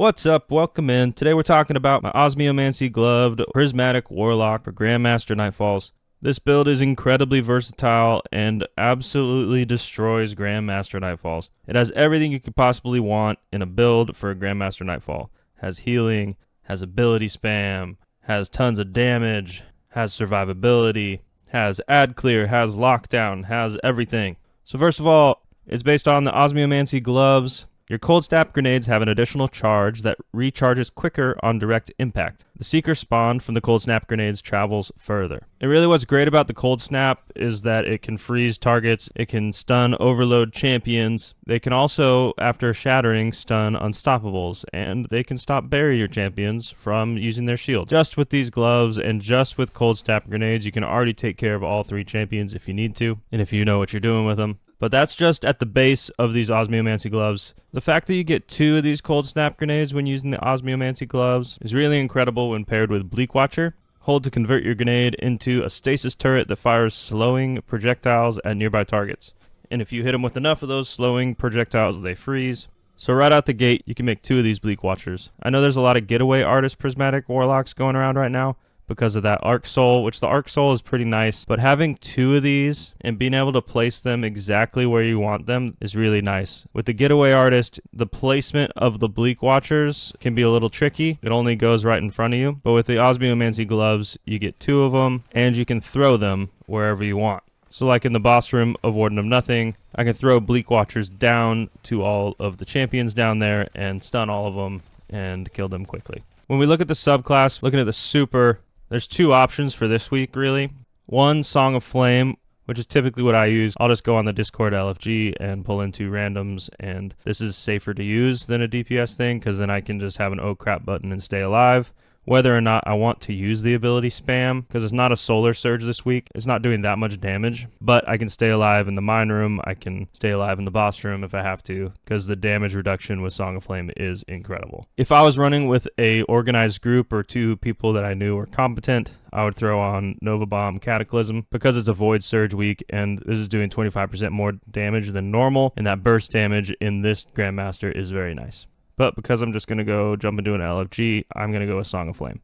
What's up? Welcome in. Today we're talking about my Osmiomancy gloved Prismatic Warlock for Grandmaster Nightfalls. This build is incredibly versatile and absolutely destroys Grandmaster Nightfalls. It has everything you could possibly want in a build for a Grandmaster Nightfall. Has healing, has ability spam, has tons of damage, has survivability, has ad clear, has lockdown, has everything. So first of all, it's based on the Osmiomancy gloves. Your cold snap grenades have an additional charge that recharges quicker on direct impact. The seeker spawn from the cold snap grenades travels further. And really what's great about the cold snap is that it can freeze targets, it can stun overload champions, they can also, after shattering, stun unstoppables, and they can stop barrier champions from using their shield. Just with these gloves and just with cold snap grenades, you can already take care of all three champions if you need to, and if you know what you're doing with them. But that's just at the base of these Osmiomancy gloves. The fact that you get 2 of these cold snap grenades when using the Osmiomancy gloves is really incredible when paired with Bleak Watcher. Hold to convert your grenade into a stasis turret that fires slowing projectiles at nearby targets. And if you hit them with enough of those slowing projectiles, they freeze. So right out the gate, you can make 2 of these Bleak Watchers. I know there's a lot of getaway artist Prismatic Warlocks going around right now, because of that Arc Soul, which the Arc Soul is pretty nice, but having 2 of these and being able to place them exactly where you want them is really nice. With the Getaway Artist, the placement of the Bleak Watchers can be a little tricky. It only goes right in front of you, but with the Osmiomancy gloves, you get 2 of them, and you can throw them wherever you want. So like in the boss room of Warden of Nothing, I can throw Bleak Watchers down to all of the champions down there and stun all of them and kill them quickly. When we look at the subclass, looking at the super, there's 2 options for this week, really. One, Song of Flame, which is typically what I use. I'll just go on the Discord LFG and pull in 2 randoms, and this is safer to use than a DPS thing, because then I can just have an oh crap button and stay alive. Whether or not I want to use the ability spam, because it's not a solar surge this week, it's not doing that much damage, but I can stay alive in the mine room, I can stay alive in the boss room if I have to, because the damage reduction with Song of Flame is incredible. If I was running with a organized group or 2 people that I knew were competent, I would throw on Nova Bomb Cataclysm, because it's a Void Surge week, and this is doing 25% more damage than normal, and that burst damage in this Grandmaster is very nice. But because I'm just going to go jump into an LFG, I'm going to go with Song of Flame.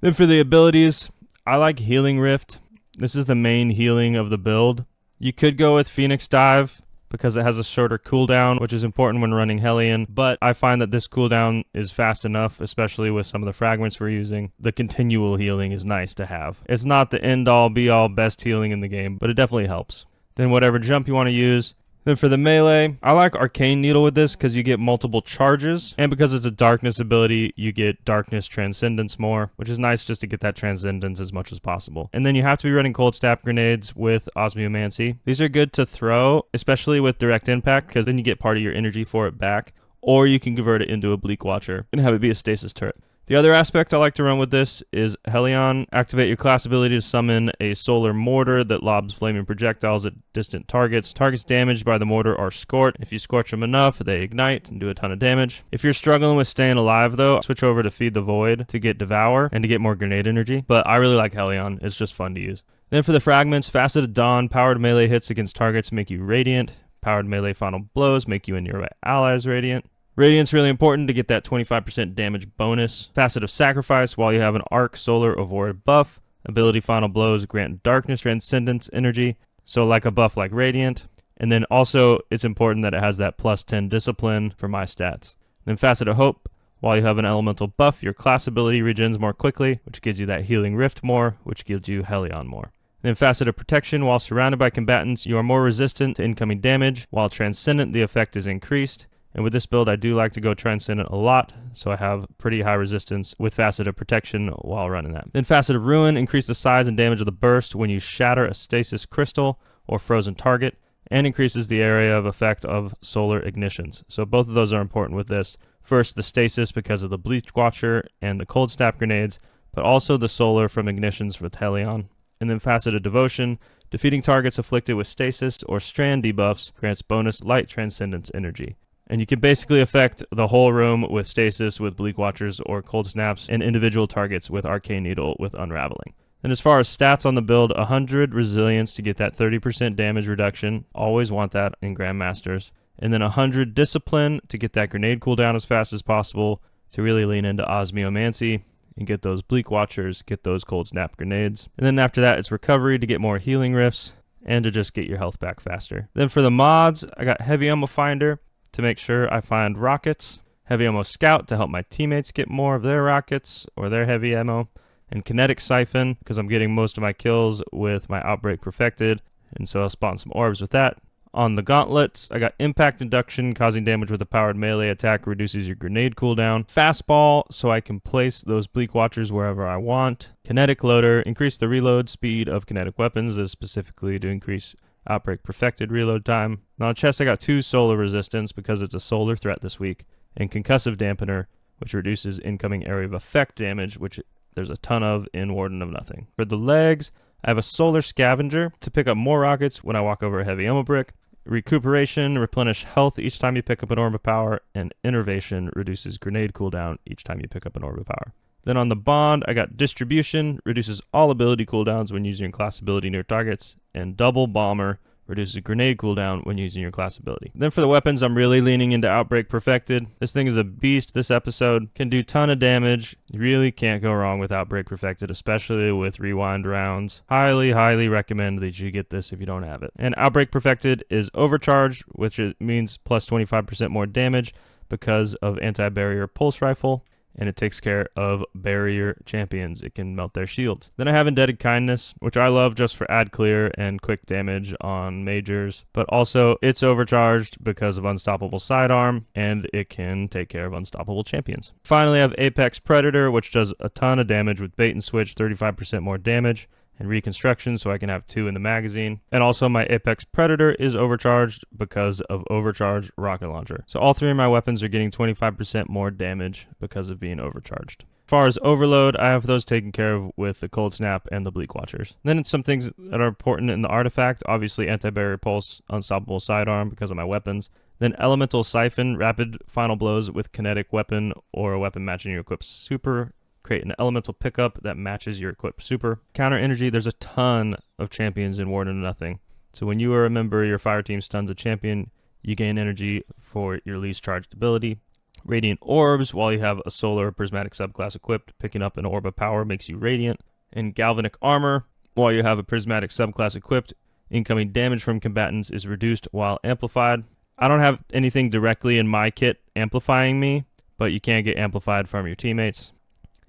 Then for the abilities, I like Healing Rift. This is the main healing of the build. You could go with Phoenix Dive because it has a shorter cooldown, which is important when running Hellion, but I find that this cooldown is fast enough, especially with some of the fragments we're using. The continual healing is nice to have. It's not the end-all, be-all, best healing in the game, but it definitely helps. Then whatever jump you want to use. Then for the melee, I like Arcane Needle with this because you get multiple charges, and because it's a darkness ability, you get darkness transcendence more, which is nice just to get that transcendence as much as possible. And then you have to be running cold snap grenades with Osmiomancy. These are good to throw, especially with direct impact, because then you get part of your energy for it back, or you can convert it into a Bleak Watcher and have it be a stasis turret. The other aspect I like to run with this is Hellion. Activate your class ability to summon a solar mortar that lobs flaming projectiles at distant targets. Targets damaged by the mortar are scorched. If you scorch them enough, they ignite and do a ton of damage. If you're struggling with staying alive though, switch over to Feed the Void to get Devour and to get more grenade energy. But I really like Hellion. It's just fun to use. Then for the fragments, Faceted Dawn, powered melee hits against targets make you radiant. Powered melee final blows make you and your allies radiant. Radiant's really important to get that 25% damage bonus. Facet of Sacrifice, while you have an Arc, Solar, or Void buff. Ability Final Blows grant Darkness Transcendence energy, so like a buff like Radiant. And then also, it's important that it has that plus 10 Discipline for my stats. Then Facet of Hope, while you have an elemental buff, your class ability regens more quickly, which gives you that Healing Rift more, which gives you Hellion more. Then Facet of Protection, while surrounded by combatants, you are more resistant to incoming damage, while Transcendent, the effect is increased. And with this build, I do like to go Transcendent a lot, so I have pretty high resistance with Facet of Protection while running that. Then Facet of Ruin, increase the size and damage of the burst when you shatter a stasis crystal or frozen target, and increases the area of effect of solar ignitions. So both of those are important with this. First, the stasis because of the Bleak Watcher and the cold snap grenades, but also the solar from ignitions with Hellion. And then Facet of Devotion, defeating targets afflicted with stasis or strand debuffs grants bonus light transcendence energy. And you can basically affect the whole room with stasis, with Bleak Watchers, or cold snaps, and individual targets with Arcane Needle with Unraveling. And as far as stats on the build, 100 Resilience to get that 30% damage reduction. Always want that in Grandmasters. And then 100 Discipline to get that grenade cooldown as fast as possible. to really lean into osmiomancy and get those bleak watchers, get those cold snap grenades. And then after that, it's recovery to get more healing rifts and to just get your health back faster. Then for the mods, I got heavy ammo finder to make sure I find rockets, heavy ammo scout to help my teammates get more of their rockets or their heavy ammo, and kinetic siphon because I'm getting most of my kills with my outbreak perfected, and so I'll spawn some orbs with that. On the gauntlets, I got impact induction, causing damage with a powered melee attack, reduces your grenade cooldown. Fastball, so I can place those bleak watchers wherever I want. Kinetic loader, increase the reload speed of kinetic weapons, this is specifically to increase outbreak perfected reload time. Now on chest, I got 2 solar resistance because it's a solar threat this week, and concussive dampener, which reduces incoming area of effect damage, which there's a ton of in Warden of Nothing. For the legs, I have a solar scavenger to pick up more rockets when I walk over a heavy ammo brick. Recuperation, replenish health each time you pick up an orb of power, and innervation reduces grenade cooldown each time you pick up an orb of power. Then on the bond, I got distribution, reduces all ability cooldowns when using your class ability near targets, and double bomber, reduces grenade cooldown when using your class ability. Then for the weapons, I'm really leaning into Outbreak Perfected. This thing is a beast this episode. Can do ton of damage. You really can't go wrong with Outbreak Perfected, especially with rewind rounds. Highly, highly recommend that you get this if you don't have it. And Outbreak Perfected is overcharged, which means plus 25% more damage because of anti-barrier pulse rifle. And it takes care of barrier champions. It can melt their shields. Then I have Indebted Kindness, which I love just for ad clear and quick damage on majors, but also it's overcharged because of Unstoppable Sidearm, and it can take care of unstoppable champions. Finally, I have Apex Predator, which does a ton of damage with bait and switch, 35% more damage, and reconstruction, so I can have 2 in the magazine. And also my Apex Predator is overcharged because of overcharged rocket launcher. So all 3 of my weapons are getting 25% more damage because of being overcharged. As far as overload, I have those taken care of with the cold snap and the bleak watchers. Then it's some things that are important in the artifact, obviously anti-barrier pulse, unstoppable sidearm because of my weapons. Then elemental siphon, rapid final blows with kinetic weapon or a weapon matching your equipped super. Create an elemental pickup that matches your equipped super. Counter energy, there's a ton of champions in Warden of Nothing. So when you are a member, your fire team stuns a champion, you gain energy for your least charged ability. Radiant orbs, while you have a solar prismatic subclass equipped, picking up an orb of power makes you radiant. And galvanic armor, while you have a prismatic subclass equipped, incoming damage from combatants is reduced while amplified. I don't have anything directly in my kit amplifying me, but you can get amplified from your teammates.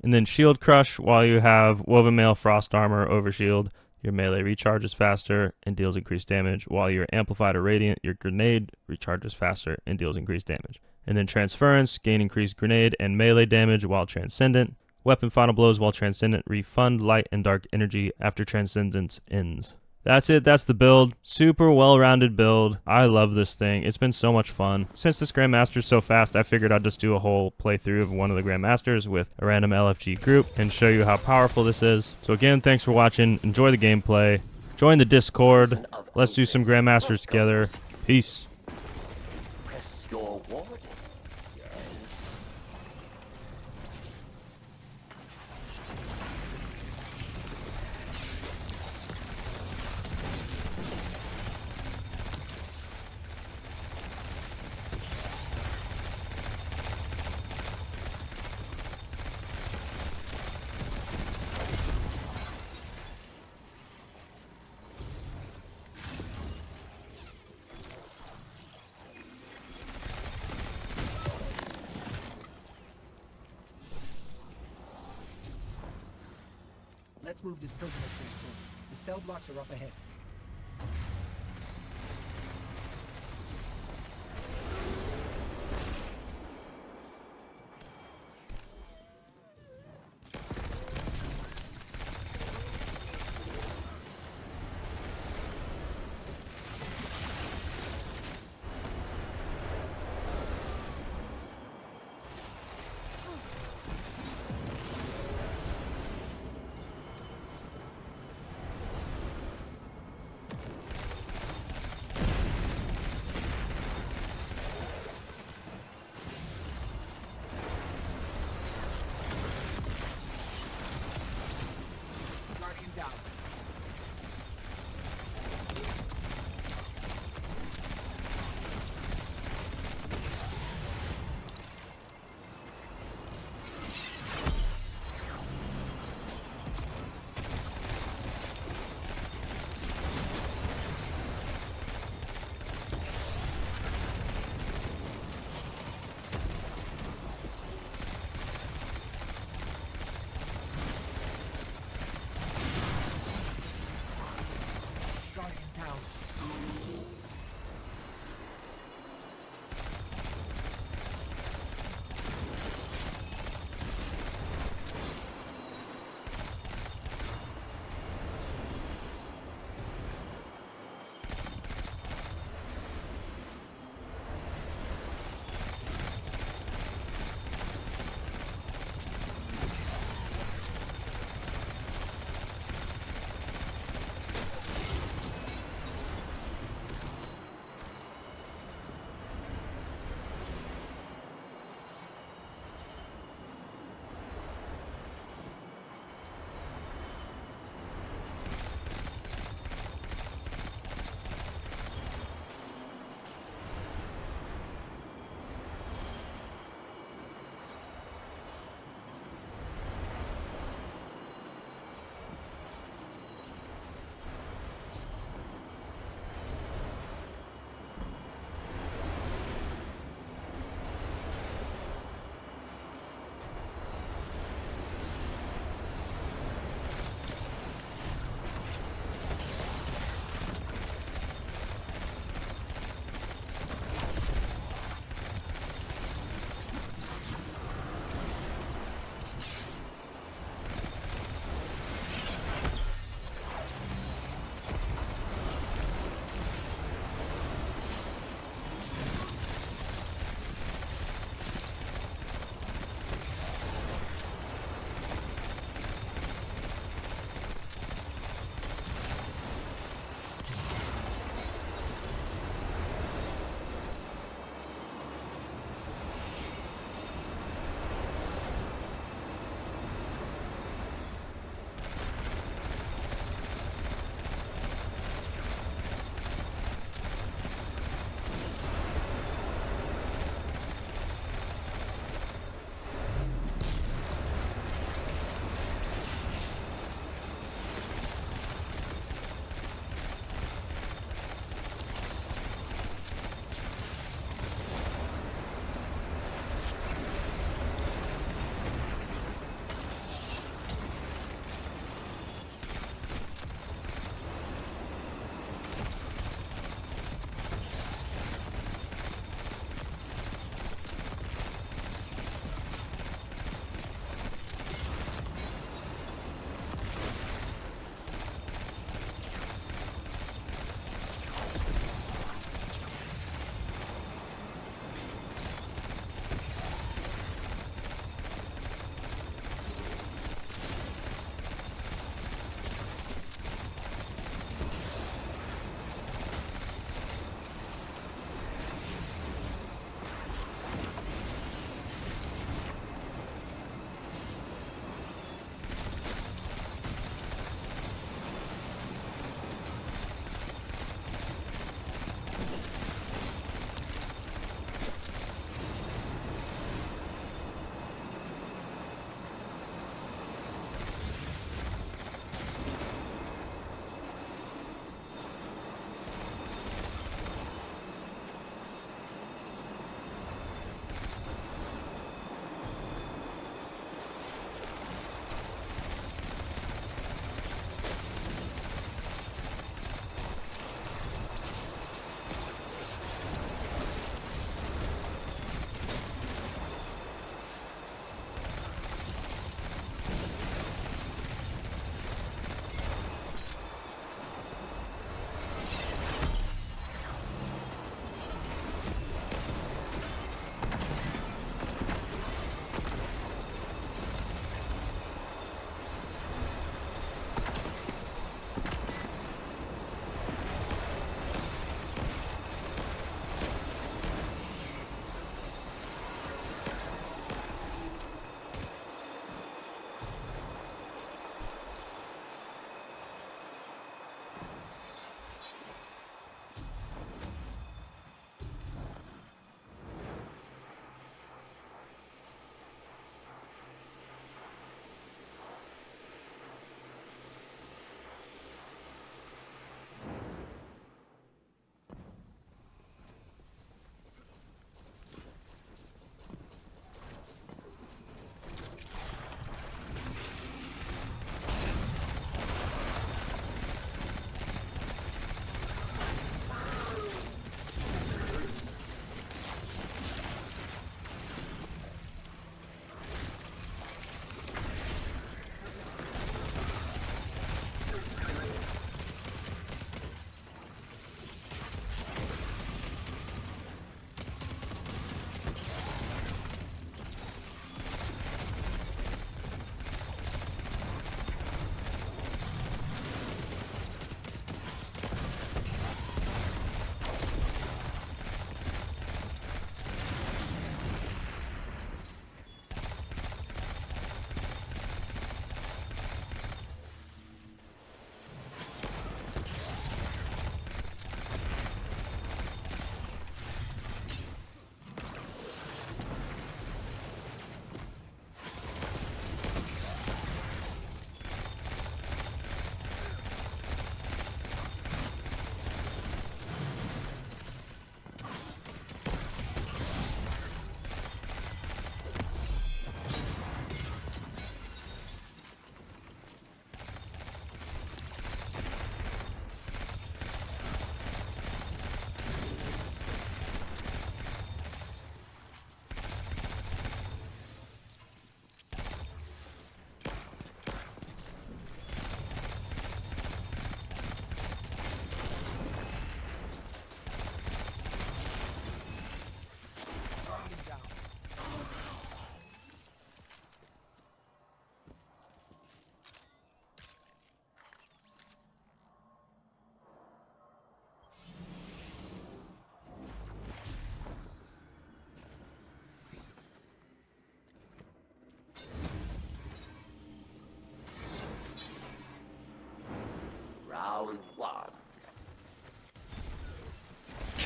And then Shield Crush, while you have Woven Mail, Frost Armor, Overshield, your melee recharges faster and deals increased damage. While you're Amplified or Radiant, your grenade recharges faster and deals increased damage. And then Transference, gain increased grenade and melee damage while Transcendent. Weapon Final Blows while Transcendent, refund light and dark energy after Transcendence ends. That's it. That's the build. Super well-rounded build. I love this thing. It's been so much fun. Since this Grandmaster's so fast, I figured I'd just do a whole playthrough of one of the Grandmasters with a random LFG group and show you how powerful this is. So again, thanks for watching. Enjoy the gameplay. Join the Discord. Let's do some Grandmasters together. Peace. Press your ward. Yes. Let's move this prisoner train forward. The cell blocks are up ahead.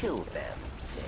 Kill them dead.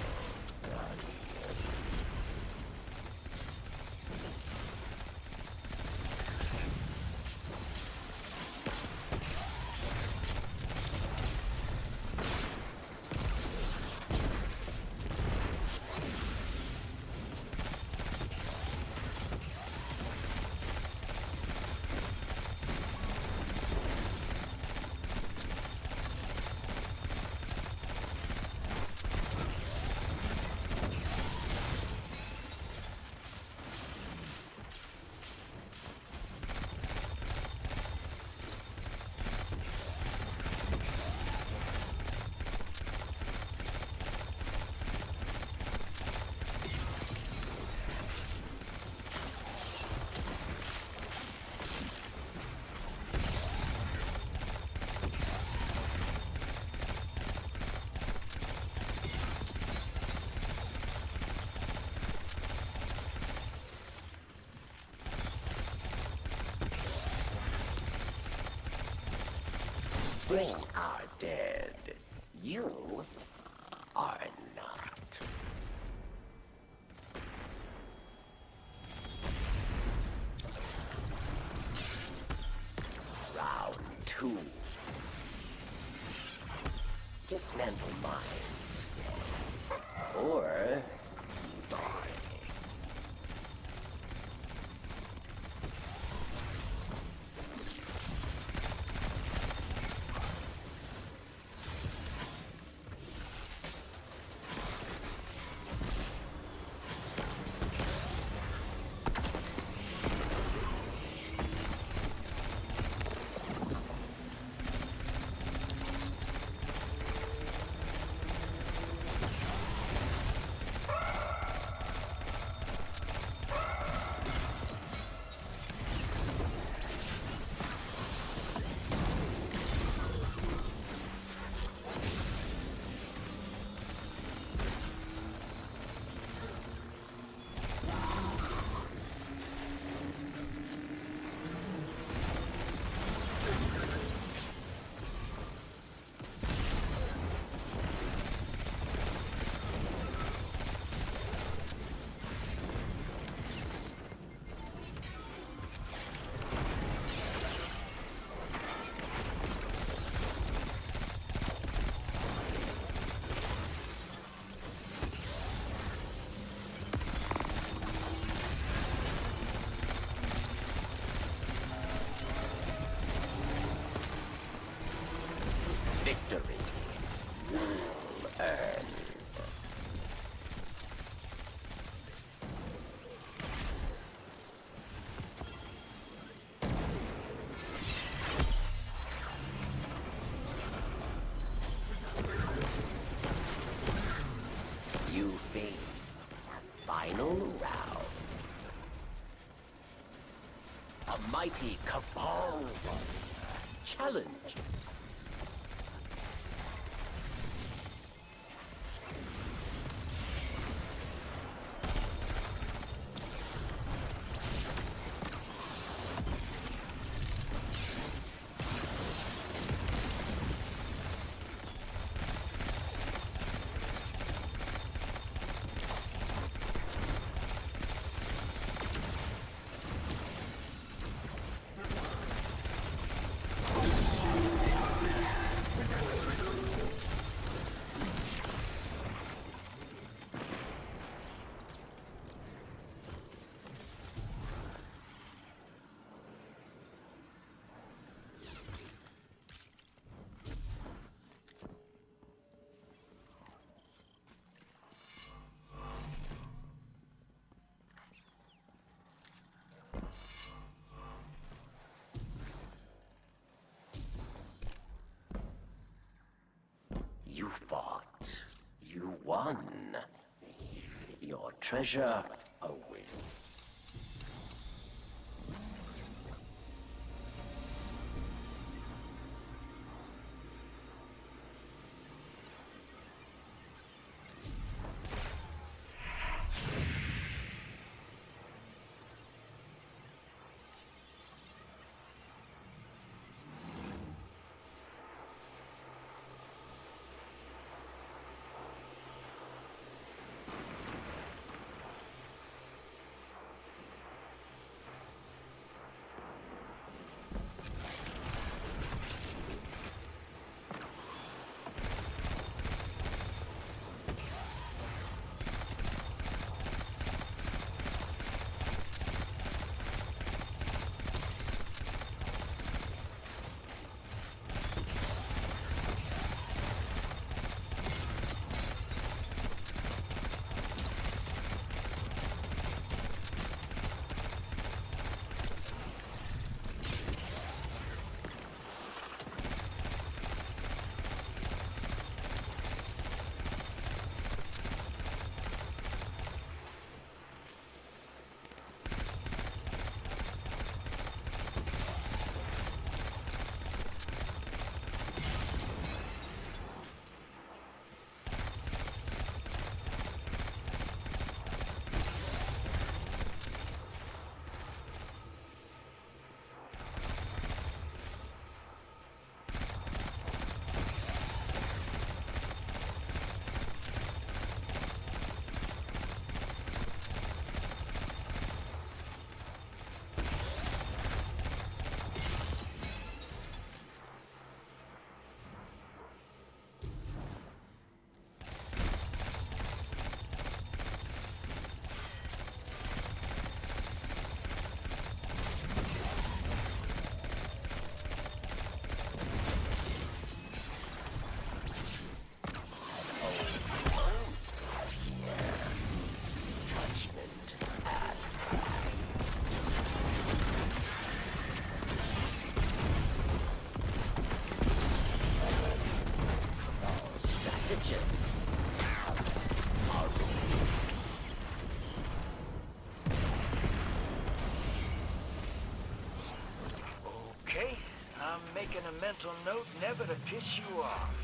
We are dead. You are not. Round 2. Dismantle mines. Or die. Victory well earned. You face the final round. A mighty cabal challenges. You fought. You won. Your treasure awaits. stitches. Okay, I'm making a mental note never to piss you off.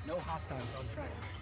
No hostiles on track.